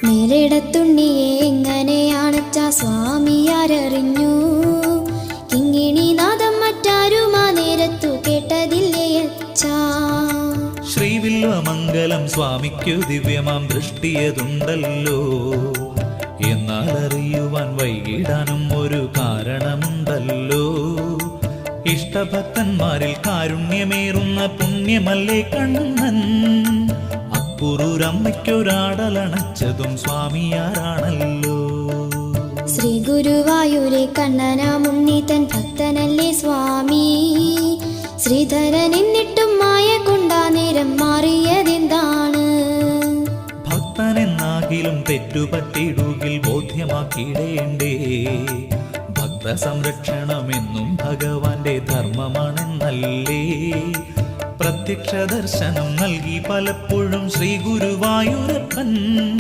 മേലിടത്തുണ്ണിയെ എങ്ങനെയാണച്ചാ സ്വാമിയാരറിഞ്ഞു. കിങ്ങിണിനാദം മറ്റാരുമാ നേരത്തു കേട്ടതില്ലേയച്ചാ. ശ്രീവില്വമംഗലം സ്വാമിക്കു ദിവ്യമാം ദൃഷ്ടിയതുണ്ടല്ലോ. എന്നാൽ അറിയുവാൻ വൈകിടാനും ഒരു കാരണമുണ്ടല്ലോ. ഇഷ്ടഭക്തന്മാരിൽ കാരുണ്യമേറുന്ന പുണ്യമല്ലേ കണ്ണൻ. അക്കുറൂരമ്മയ്ക്കൊരാടലണച്ചതും സ്വാമിയാരാണല്ലോ. ശ്രീ ഗുരുവായൂരെ കണ്ണനാമുണ്ണി തൻ ഭക്തനല്ലേ സ്വാമി. ശ്രീധരൻ എന്നിട്ടും മായ കൊണ്ടാ നേരം മാറിയതെന്താണ്. ഭക്തനെന്നാകിലും തെറ്റുപറ്റിടുകിൽ ബോധ്യമാക്കിയിടേണ്ടേ. ഭക്തസംരക്ഷണമെന്നും ഭഗവാന്റെ ധർമ്മമാണെന്നല്ലേ. പ്രത്യക്ഷ ദർശനം നൽകി പലപ്പോഴും ശ്രീ ഗുരുവായൂരപ്പൻ.